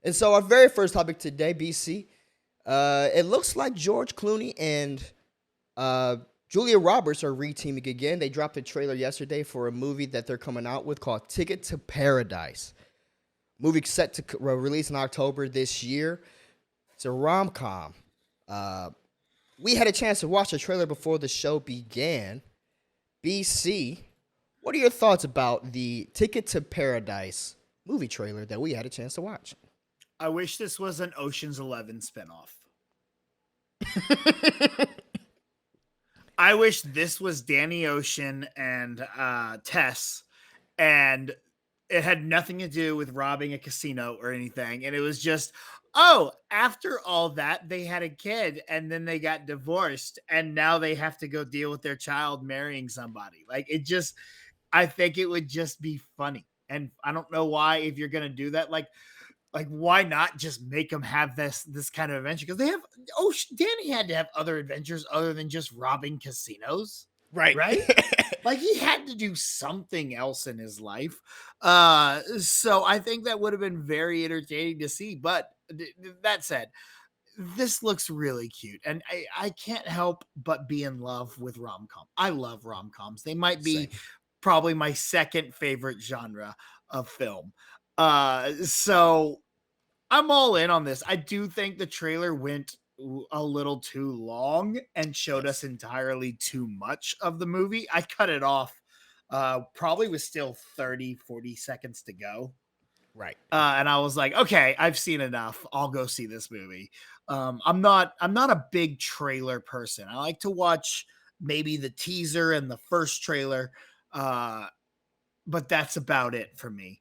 And so our very first topic today, BC, it looks like George Clooney and uh, Julia Roberts are reteaming again. They dropped a trailer yesterday for a movie that they're coming out with called Ticket to Paradise. Movie set to release in October this year. It's a rom com. Uh, we had a chance to watch the trailer before the show began. BC, what are your thoughts about the Ticket to Paradise movie trailer that we had a chance to watch? I wish this was an Ocean's 11 spinoff. I wish this was Danny Ocean and Tess, and it had nothing to do with robbing a casino or anything. And it was just, oh, after all that, they had a kid and then they got divorced, and now they have to go deal with their child marrying somebody. Like, it just, I think it would just be funny. And I don't know why, if you're gonna do that, like why not just make them have this kind of adventure? Because they have, oh, Danny had to have other adventures other than just robbing casinos, Right. right? Like, he had to do something else in his life. So I think that would have been very entertaining to see. But that said, this looks really cute, and I can't help but be in love with rom-com. I love rom-coms. They might be Same. probably my second favorite genre of film. So I'm all in on this. I do think the trailer went a little too long and showed us Yes. entirely too much of the movie. I cut it off probably with still 30-40 seconds to go. Right. And I was like, okay, I've seen enough. I'll go see this movie. I'm not a big trailer person. I like to watch maybe the teaser and the first trailer. But that's about it for me.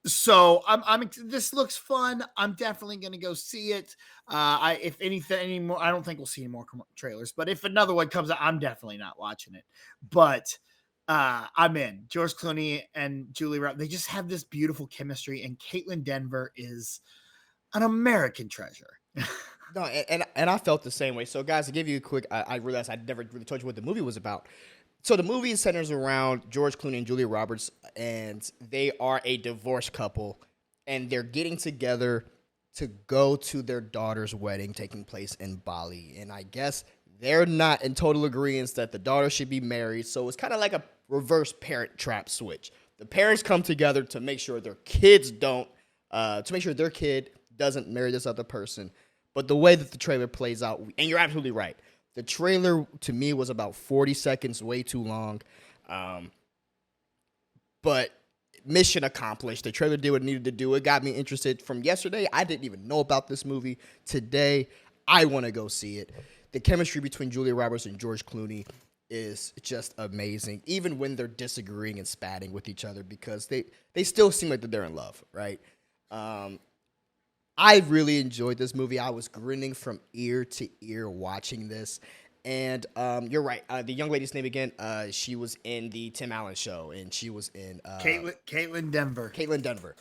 So I'm this looks fun. I'm definitely going to go see it. If anything anymore, I don't think we'll see any more trailers, but if another one comes out, I'm definitely not watching it. But I'm in. George Clooney and Julie Roberts, they just have this beautiful chemistry, and Caitlin Denver is an American treasure. No, and I felt the same way. So, guys, to give you a quick, I realized I never really told you what the movie was about. So, the movie centers around George Clooney and Julia Roberts, and they are a divorced couple, and they're getting together to go to their daughter's wedding taking place in Bali. And I guess they're not in total agreement that the daughter should be married. So, it's kind of like a reverse parent trap switch. The parents come together to make sure their kids don't, to make sure their kid doesn't marry this other person. But the way that the trailer plays out, and you're absolutely right, the trailer to me was about 40 seconds, way too long. But mission accomplished. The trailer did what it needed to do. It got me interested. From yesterday, I didn't even know about this movie. Today, I want to go see it. The chemistry between Julia Roberts and George Clooney is just amazing, even when they're disagreeing and spatting with each other, because they still seem like that they're in love, right? I really enjoyed this movie. I was grinning from ear to ear watching this. And you're right. The young lady's name again, she was in the Tim Allen show, and she was in Caitlin Denver. Caitlin Denver.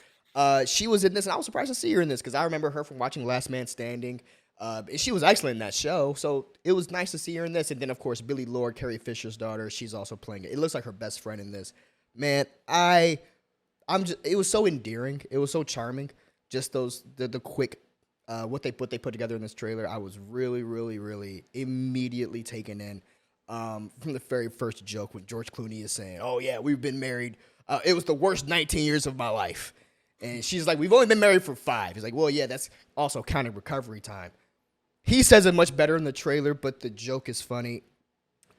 She was in this, and I was surprised to see her in this because I remember her from watching Last Man Standing. And she was excellent in that show, so it was nice to see her in this. And then, of course, Billy Lord, Carrie Fisher's daughter, she's also playing it. It looks like her best friend in this. Man, it was so endearing. It was so charming. Just the quick what they put together in this trailer. I was really, really, really immediately taken in from the very first joke when George Clooney is saying, "Oh yeah, we've been married. It was the worst 19 years of my life," and she's like, "We've only been married for 5." He's like, "Well, yeah, that's also kind of recovery time." He says it much better in the trailer, but the joke is funny,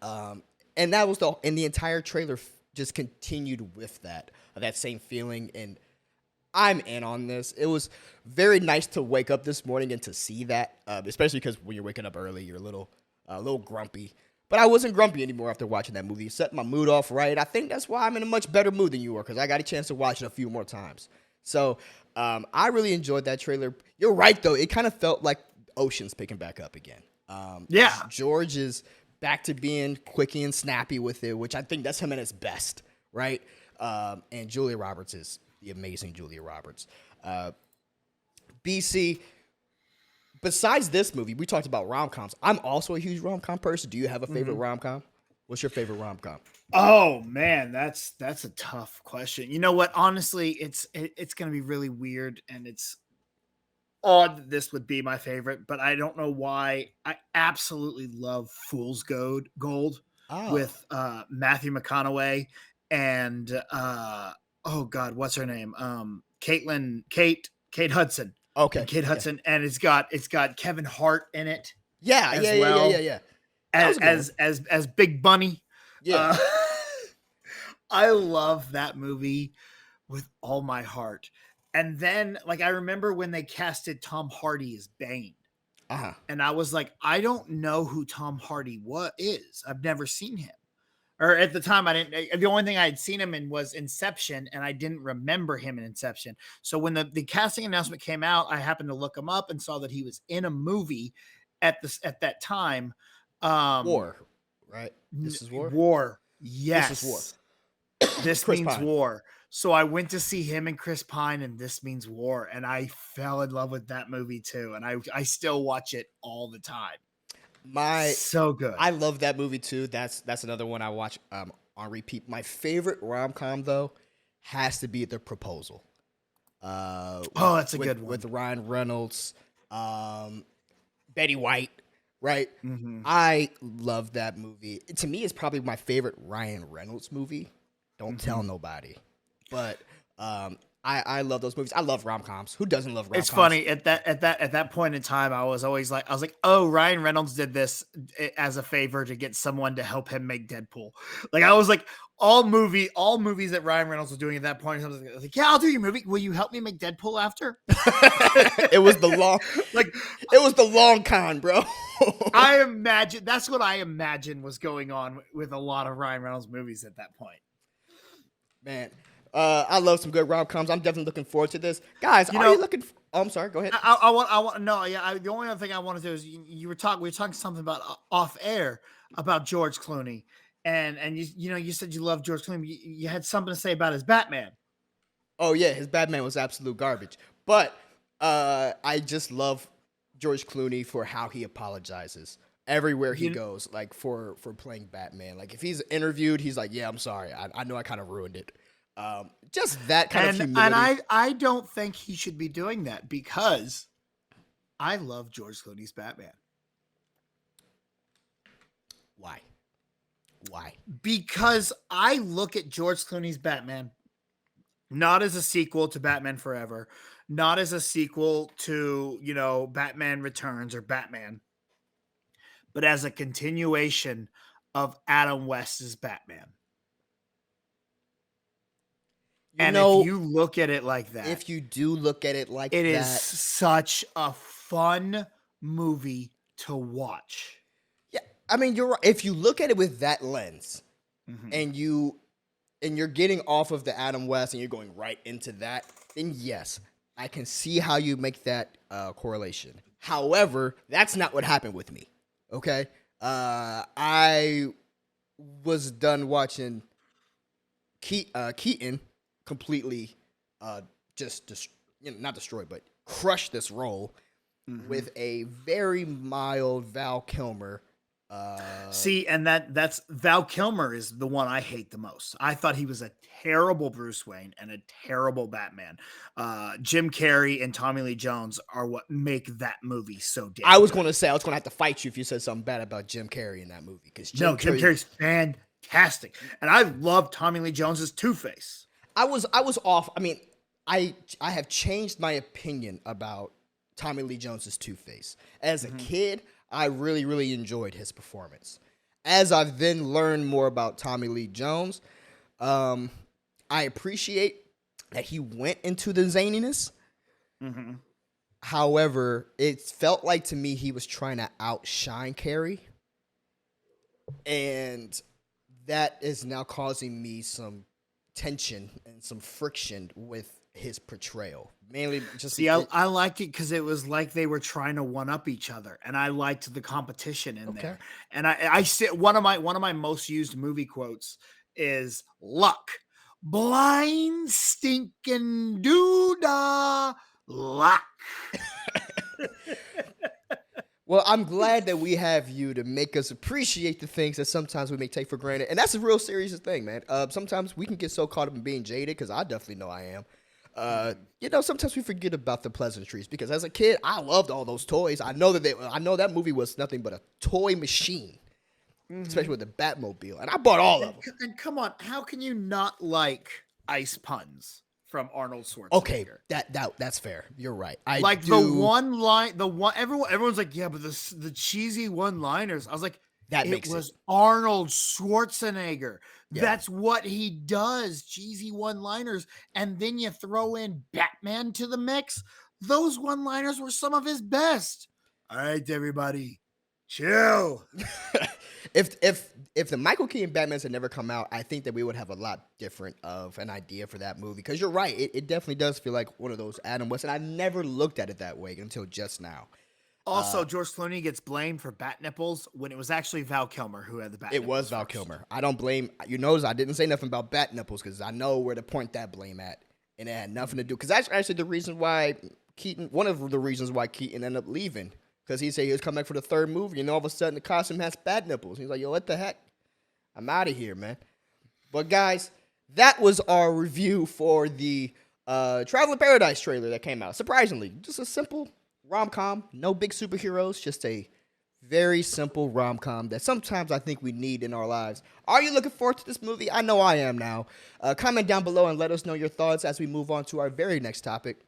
and that was the entire trailer just continued with that same feeling. And I'm in on this. It was very nice to wake up this morning and to see that, especially because when you're waking up early, you're a little grumpy. But I wasn't grumpy anymore after watching that movie. It set my mood off right. I think that's why I'm in a much better mood than you were, because I got a chance to watch it a few more times. So I really enjoyed that trailer. You're right, though. It kind of felt like Ocean's picking back up again. Yeah. George is back to being quicky and snappy with it, which I think that's him at his best, right? And Julia Roberts is the amazing Julia Roberts. BC, besides this movie, we talked about rom-coms. I'm also a huge rom-com person. Do you have a favorite rom-com? What's your favorite rom com? Oh man, that's a tough question. You know what? Honestly, it's gonna be really weird, and it's odd that this would be my favorite, but I don't know why. I absolutely love Fool's Gold Oh, with Matthew McConaughey and oh god, what's her name? Kate Hudson. And okay, Kate okay. Hudson, and it's got Kevin Hart in it Yeah, as yeah, yeah, yeah, yeah, well yeah. That as was a good one. as Big Bunny. Yeah. Uh, I love that movie with all my heart. And then, like, I remember when they casted Tom Hardy as Bane, Uh huh. and I was like, I don't know who Tom Hardy is. I've never seen him. Or at the time, I didn't. The only thing I had seen him in was Inception, and I didn't remember him in Inception. So when the casting announcement came out, I happened to look him up and saw that he was in a movie at that time. Um, War, right? This is war. War, This is war. yes. This Chris Means Pine. War. So I went to see him and Chris Pine and This Means War, and I fell in love with that movie too. And I still watch it all the time. My So good. I love that movie too. That's another one I watch on repeat. My favorite rom com though has to be The Proposal. Oh, that's a good one. With Ryan Reynolds, Betty White, right? Mhm. I love that movie. To me, it's probably my favorite Ryan Reynolds movie. Don't tell nobody, but I love those movies. I love rom coms. Who doesn't love rom coms? It's funny at that point in time, I was like, oh, Ryan Reynolds did this as a favor to get someone to help him make Deadpool. Like I was like, all movies that Ryan Reynolds was doing at that point, I was like, yeah, I'll do your movie. Will you help me make Deadpool after? It was the long, Like it was the long con, bro. I imagine that's what I imagine was going on with a lot of Ryan Reynolds movies at that point. Man, I love some good rom coms. I'm definitely looking forward to this, guys. You Are you know, looking? Oh, I'm sorry. Go ahead. I want no, yeah. The only other thing I want to do is we were talking something about off air about George Clooney, and you said you love George Clooney. You had something to say about his Batman. Oh yeah, his Batman was absolute garbage. But I just love George Clooney for how he apologizes everywhere he You goes, like for playing Batman. Like if he's interviewed, he's like, "Yeah, I'm sorry. I know I kind of ruined it." Just that kind of and humility. I don't think he should be doing that because I love George Clooney's Batman. Why? Why? Because I look at George Clooney's Batman not as a sequel to Batman Forever, not as a sequel to, Batman Returns or Batman, but as a continuation of Adam West's Batman. You And if know, you look at it like that, if you do look at it like it is that, such a fun movie to watch. yeah. I mean, you're right. If you look at it with that lens, Mhm. and you're getting off of the Adam West and you're going right into that, then yes, I can see how you make that correlation. However, that's not what happened with me. Okay, I was done watching Keaton completely, not destroy, but crush this role with a very mild Val Kilmer. See, and that's Val Kilmer is the one I hate the most. I thought he was a terrible Bruce Wayne and a terrible Batman. Jim Carrey and Tommy Lee Jones are what make that movie so damn I was good. going to say I was going to have to fight you if you said something bad about Jim Carrey in that movie because Jim Carrey's fantastic, and I love Tommy Lee Jones's Two-Face. I was off. I mean, I have changed my opinion about Tommy Lee Jones's Two-Face. As a kid, I really really enjoyed his performance. As I've then learned more about Tommy Lee Jones, I appreciate that he went into the zaniness. Mm-hmm. However, it felt like to me he was trying to outshine Carrey, and that is now causing me some tension and some friction with his portrayal. Mainly just See, I liked it because it was like they were trying to one up each other, and I liked the competition in Okay. there. And I see one of my most used movie quotes is "Luck, blind stinking doodah, luck." Well, I'm glad that we have you to make us appreciate the things that sometimes we may take for granted, and that's a real serious thing, man. Sometimes we can get so caught up in being jaded, because I definitely know I am. Sometimes we forget about the pleasantries because as a kid, I loved all those toys. I know that movie was nothing but a toy machine, especially with the Batmobile, and I bought all of them. And come on, how can you not like ice puns from Arnold Schwarzenegger? Okay, that's fair. You're right. The one line, everyone's like, yeah, but the cheesy one-liners. I was like, it was Arnold Schwarzenegger. Yeah. That's what he does, cheesy one-liners. And then you throw in Batman to the mix. Those one-liners were some of his best. All right, everybody, chill. If the Michael Keaton Batmans had never come out, I think that we would have a lot different of an idea for that movie. Because you're right, it definitely does feel like one of those Adam West, and I never looked at it that way until just now. Also, George Clooney gets blamed for bat nipples when it was actually Val Kilmer who had the bat nipples. It was Val Kilmer. I don't blame. You notice I didn't say nothing about bat nipples because I know where to point that blame at, and it had nothing to do. Because that's actually the reason why one of the reasons why Keaton ended up leaving. Because he said he was coming back for the third movie, and all of a sudden the costume has bat nipples. He's like, yo, what the heck? I'm out of here, man. But guys, that was our review for the Traveling Paradise trailer that came out. Surprisingly, just a simple rom-com, no big superheroes, just a very simple rom-com that sometimes I think we need in our lives. Are you looking forward to this movie? I know I am now. Comment down below and let us know your thoughts as we move on to our very next topic.